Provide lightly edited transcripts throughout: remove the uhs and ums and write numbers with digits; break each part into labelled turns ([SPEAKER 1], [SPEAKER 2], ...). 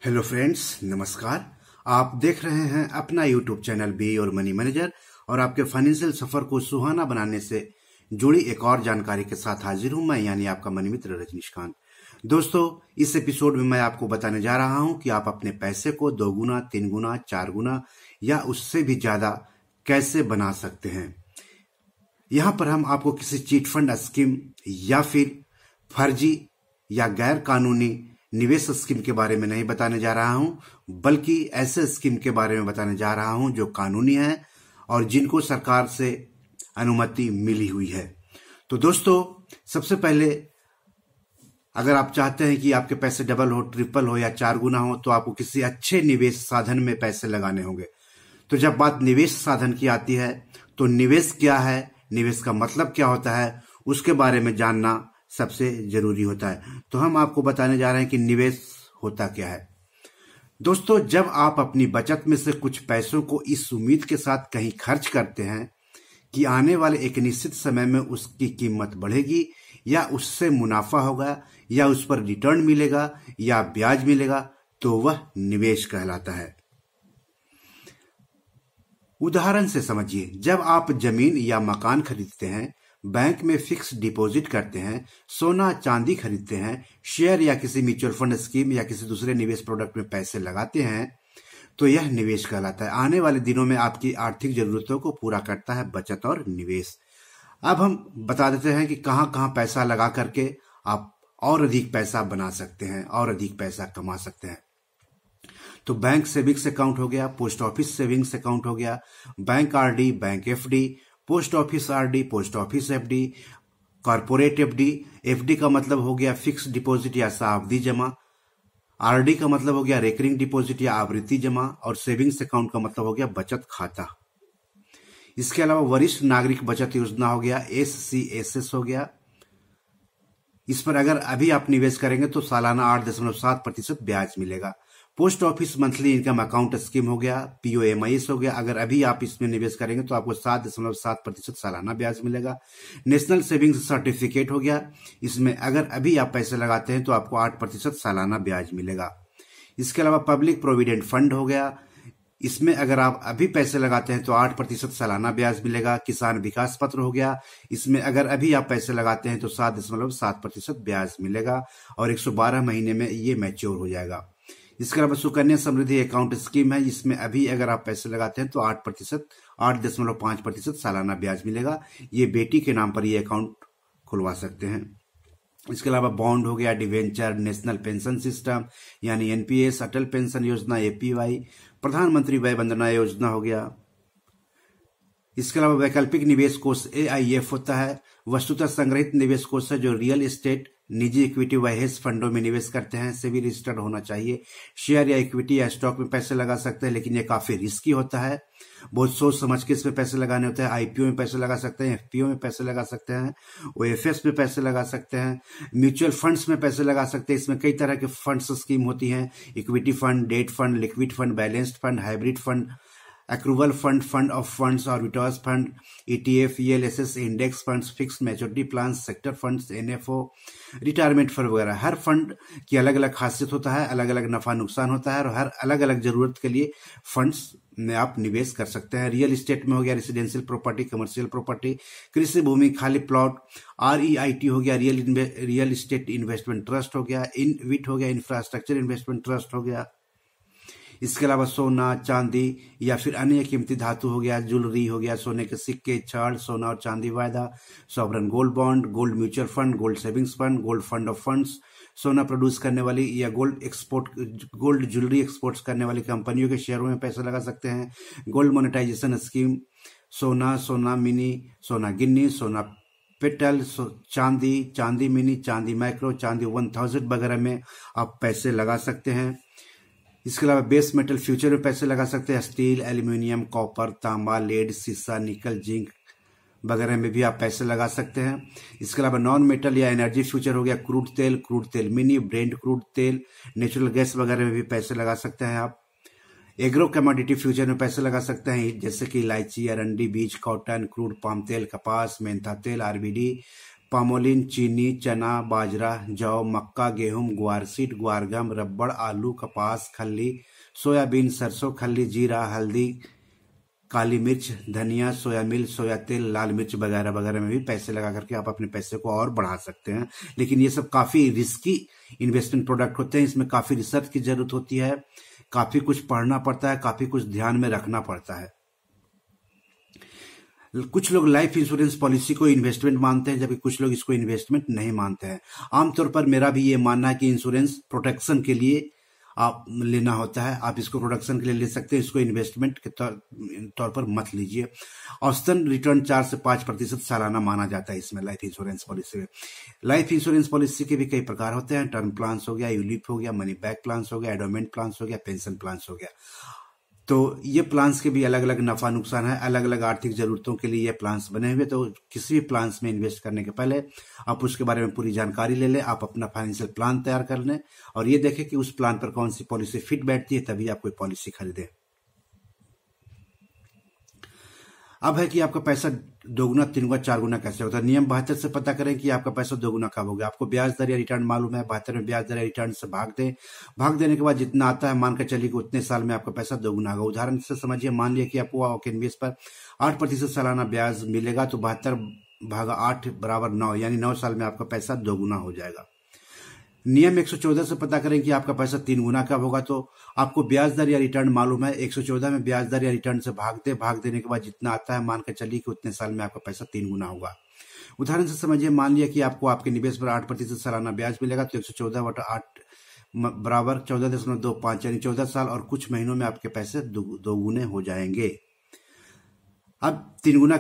[SPEAKER 1] Hello friends, नमस्कार। आप देख रहे हैं अपना यूट्यूब चैनल बी और मनी मैनेजर और आपके फाइनेंशियल सफर को सुहाना बनाने से जुड़ी एक और जानकारी के साथ हाजिर हूं मैं, यानी आपका मनी मित्र रजनीशकांत। दोस्तों, इस एपिसोड में मैं आपको बताने जा रहा हूं कि आप अपने पैसे को 2 गुना, 3 गुना, 4 गुना या उससे भी ज्यादा कैसे बना सकते हैं। यहाँ पर हम आपको किसी चीट फंड स्कीम या फिर फर्जी या गैर कानूनी निवेश स्कीम के बारे में नहीं बताने जा रहा हूं, बल्कि ऐसे स्कीम के बारे में बताने जा रहा हूं जो कानूनी है और जिनको सरकार से अनुमति मिली हुई है। तो दोस्तों, सबसे पहले अगर आप चाहते हैं कि आपके पैसे डबल हो, ट्रिपल हो या 4 गुना हो, तो आपको किसी अच्छे निवेश साधन में पैसे लगाने होंगे। तो जब बात निवेश साधन की आती है तो निवेश क्या है, निवेश का मतलब क्या होता है, उसके बारे में जानना सबसे जरूरी होता है। तो हम आपको बताने जा रहे हैं कि निवेश होता क्या है। दोस्तों, जब आप अपनी बचत में से कुछ पैसों को इस उम्मीद के साथ कहीं खर्च करते हैं कि आने वाले एक निश्चित समय में उसकी कीमत बढ़ेगी या उससे मुनाफा होगा या उस पर रिटर्न मिलेगा या ब्याज मिलेगा, तो वह निवेश कहलाता है। उदाहरण से समझिए, जब आप जमीन या मकान खरीदते हैं, बैंक में फिक्स डिपॉजिट करते हैं, सोना चांदी खरीदते हैं, शेयर या किसी म्यूचुअल फंड स्कीम या किसी दूसरे निवेश प्रोडक्ट में पैसे लगाते हैं, तो यह निवेश कहलाता है। आने वाले दिनों में आपकी आर्थिक जरूरतों को पूरा करता है बचत और निवेश। अब हम बता देते हैं कि कहां कहां पैसा लगा करके आप और अधिक पैसा बना सकते हैं और अधिक पैसा कमा सकते हैं। तो बैंक सेविंग्स अकाउंट हो गया, पोस्ट ऑफिस सेविंग्स अकाउंट हो गया, bank RD, bank FD, post office RD, post office FD, corporate FD. FD का मतलब हो गया फिक्स डिपॉजिट या सावधि जमा, आरडी का मतलब हो गया रेकरिंग डिपॉजिट या आवृत्ति जमा, और सेविंग्स अकाउंट का मतलब हो गया बचत खाता। इसके अलावा वरिष्ठ नागरिक बचत योजना हो गया, SCSS हो गया। इस पर अगर अभी आप निवेश करेंगे तो सालाना 8.7% ब्याज मिलेगा। Post office monthly income account scheme हो गया, POMIS हो गया। अगर अभी आप इसमें निवेश करेंगे तो आपको 7.7% सालाना ब्याज मिलेगा। नेशनल सेविंग्स सर्टिफिकेट हो गया, इसमें अगर अभी आप पैसे लगाते हैं तो आपको 8% सालाना ब्याज मिलेगा। इसके अलावा पब्लिक प्रोविडेंट फंड हो गया, इसमें अगर आप अभी पैसे लगाते हैं तो 8% सालाना ब्याज मिलेगा। किसान विकास पत्र हो गया, इसमें अगर अभी आप पैसे लगाते हैं तो 7.7% ब्याज मिलेगा और 112 महीने में ये मैच्योर हो जाएगा। इसके अलावा सुकन्या समृद्धि अकाउंट स्कीम है, इसमें अभी अगर आप पैसे लगाते हैं तो 8.5% सालाना ब्याज मिलेगा। ये बेटी के नाम पर ये अकाउंट खुलवा सकते हैं। इसके अलावा बॉन्ड हो गया, डिवेंचर, नेशनल पेंशन सिस्टम यानी NPS, अटल पेंशन योजना APY, प्रधानमंत्री वय वंदना योजना हो गया। इसके अलावा वैकल्पिक निवेश कोष AIF होता है, वस्तुतः संग्रहित निवेश कोष है जो रियल एस्टेट, निजी इक्विटी व हेज फंडों में निवेश करते हैं। सेबी रजिस्टर्ड होना चाहिए। शेयर या इक्विटी या स्टॉक में पैसे लगा सकते हैं, लेकिन ये काफी रिस्की होता है। बहुत सोच समझ के इसमें पैसे लगाने होते हैं। IPO में पैसे लगा सकते हैं, FPO में पैसे लगा सकते हैं, OFS में पैसे लगा सकते हैं, म्यूचुअल फंड्स में पैसे लगा सकते हैं। इसमें कई तरह के फंड्स स्कीम होती हैं, equity fund, debt fund, liquid fund, balanced fund, hybrid fund, accrual fund, fund of funds, arbitrage fund, ETF, ELSS, index funds, fixed maturity plan, sector funds, NFO, retirement fund वगैरह। हर fund की अलग अलग खासियत होता है, अलग अलग नफा नुकसान होता है और हर अलग अलग जरूरत के लिए फंड्स में आप निवेश कर सकते हैं। रियल एस्टेट में हो गया रेसिडेंशियल प्रॉपर्टी, कमर्शियल प्रॉपर्टी, कृषि भूमि, खाली प्लॉट। REIT हो गया रियल एस्टेट इन्वेस्टमेंट ट्रस्ट हो गया। InvIT हो गया इंफ्रास्ट्रक्चर इन्वेस्टमेंट ट्रस्ट हो गया। इसके अलावा सोना, चांदी या फिर अन्य कीमती धातु हो गया, ज्वेलरी हो गया, सोने के सिक्के, छड़, सोना और चांदी वायदा, sovereign gold bond, gold mutual fund, gold savings fund, gold fund of funds, सोना प्रोड्यूस करने वाली या गोल्ड ज्वेलरी एक्सपोर्ट्स करने वाली कंपनियों के शेयरों में पैसे लगा सकते हैं। गोल्ड मोनेटाइजेशन स्कीम, सोना, सोना मिनी, सोना गिन्नी, सोना पेटल, चांदी, चांदी मिनी, चांदी माइक्रो, चांदी 1000 वगैरह में आप पैसे लगा सकते हैं। इसके अलावा बेस मेटल फ्यूचर में पैसे लगा सकते हैं। स्टील, एल्यूमिनियम, कॉपर, तांबा, लेड, सीसा, निकल, जिंक वगैरह में भी आप पैसे लगा सकते हैं। इसके अलावा नॉन मेटल या एनर्जी फ्यूचर हो गया, क्रूड तेल मिनी, ब्रेंट क्रूड तेल, नेचुरल गैस वगैरह में भी पैसे लगा सकते हैं आप। एग्रो कमोडिटी फ्यूचर में पैसे लगा सकते हैं, जैसे कि इलायची, अरंडी बीज, कॉटन, क्रूड पाम तेल, कपास, मेंथा तेल, RBD, पामोलिन, चीनी, चना, बाजरा, जौ, मक्का, गेहूं, ग्वार सीड, ग्वारगम, रबड़, आलू, कपास, खल्ली, सोयाबीन, सरसों, खल्ली, जीरा, हल्दी, काली मिर्च, धनिया, सोया मिल, सोया तेल, लाल मिर्च वगैरह वगैरह में भी पैसे लगा करके आप अपने पैसे को और बढ़ा सकते हैं। लेकिन ये सब काफी रिस्की इन्वेस्टमेंट प्रोडक्ट होते हैं, इसमें काफी रिसर्च की जरूरत होती है, काफी कुछ पढ़ना पड़ता है, काफी कुछ ध्यान में रखना पड़ता है। कुछ लोग लाइफ इंश्योरेंस पॉलिसी को इन्वेस्टमेंट मानते हैं, जबकि कुछ लोग इसको इन्वेस्टमेंट नहीं मानते हैं। आमतौर पर मेरा भी ये मानना है कि इंश्योरेंस प्रोटेक्शन के लिए आप लेना होता है, आप इसको प्रोडक्शन के लिए ले सकते हैं, इसको इन्वेस्टमेंट के तौर पर मत लीजिए। औसतन रिटर्न 4 से 5% सालाना माना जाता है इसमें लाइफ इंश्योरेंस पॉलिसी में। लाइफ इंश्योरेंस पॉलिसी के भी कई प्रकार होते हैं, टर्म प्लान्स हो गया, यूलिप हो गया, मनी बैक प्लान्स हो गया, एडोमेंट प्लान्स हो गया, पेंशन प्लान्स हो गया। तो ये प्लान्स के भी अलग अलग नफा नुकसान है, अलग अलग आर्थिक जरूरतों के लिए ये प्लान्स बने हुए। तो किसी भी प्लान्स में इन्वेस्ट करने के पहले आप उसके बारे में पूरी जानकारी ले लें, आप अपना फाइनेंशियल प्लान तैयार कर लें और ये देखें कि उस प्लान पर कौन सी पॉलिसी फिट बैठती है, तभी आप कोई पॉलिसी खरीदें। अब है कि आपका पैसा दोगुना, तीन गुना, चार गुना कैसे होता है। नियम 72 से पता करें कि आपका पैसा दोगुना कब होगा। आपको ब्याज दर या रिटर्न मालूम है, 72 में ब्याज दर या रिटर्न से भाग दें। भाग देने के बाद जितना आता है मानकर चलिए कि उतने साल में आपका पैसा दोगुना होगा। उदाहरण से समझिए, मान लिया कि आपको आपके निवेश पर 8% सालाना ब्याज मिलेगा, तो 72 भागा 8 बराबर 9, यानी 9 साल में आपका पैसा दोगुना हो जाएगा। नियम 114 से पता करें कि आपका पैसा 3 गुना कब होगा। तो आपको ब्याज दर या रिटर्न मालूम है, 114 में ब्याज दर या रिटर्न से भाग देने के बाद जितना आता है मानकर चलिए कि उतने साल में आपका पैसा 3 गुना होगा। उदाहरण से समझिए, मान लिया कि आपको आपके निवेश पर 8% सालाना ब्याज मिलेगा, तो 114/8 बराबर 14.25, यानी 14 साल और कुछ महीनों में आपके पैसे दोगुने हो जाएंगे। अब 3 गुना,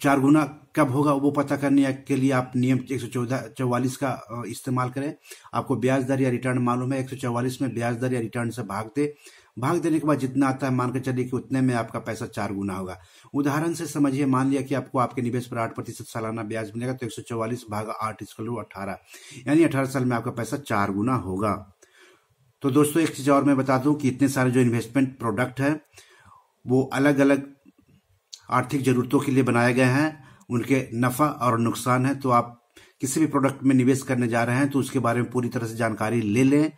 [SPEAKER 1] 4 गुना कब होगा वो पता करने के लिए आप नियम 144 का इस्तेमाल करें। आपको ब्याज दर या रिटर्न मालूम है, 144 में ब्याज दर या रिटर्न से भाग देने के बाद जितना आता है मानकर चलिए कि उतने में आपका पैसा 4 गुना होगा। उदाहरण से समझिए, मान लिया कि आपको आपके निवेश पर 8% सालाना ब्याज मिलेगा, तो 144 भागा 8 = 18, यानी 18 साल में आपका पैसा 4 गुना होगा। तो दोस्तों, एक चीज और मैं बता दूं कि इतने सारे जो इन्वेस्टमेंट प्रोडक्ट है वो अलग अलग आर्थिक जरूरतों के लिए बनाए गए हैं, उनके नफा और नुकसान है। तो आप किसी भी प्रोडक्ट में निवेश करने जा रहे हैं तो उसके बारे में पूरी तरह से जानकारी ले लें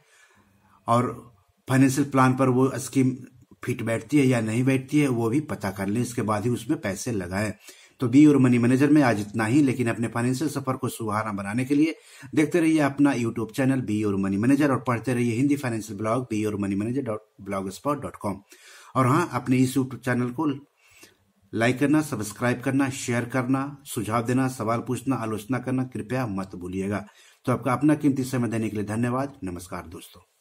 [SPEAKER 1] और फाइनेंशियल प्लान पर वो स्कीम फिट बैठती है या नहीं बैठती है वो भी पता कर लें, इसके बाद ही उसमें पैसे लगाएं। तो बी योर मनी मैनेजर में आज इतना ही, लेकिन अपने फाइनेंशियल सफर को सुहाना बनाने के लिए देखते रहिए अपना YouTube channel be your money manager और पढ़ते रहिए हिंदी फाइनेंशियल ब्लॉग beyourmoneyManager.blogspot.com। और हाँ, अपने इस यूट्यूब चैनल को लाइक करना, सब्सक्राइब करना, शेयर करना, सुझाव देना, सवाल पूछना, आलोचना करना कृपया मत भूलिएगा। तो आपका अपना कीमती समय देने के लिए धन्यवाद। नमस्कार दोस्तों।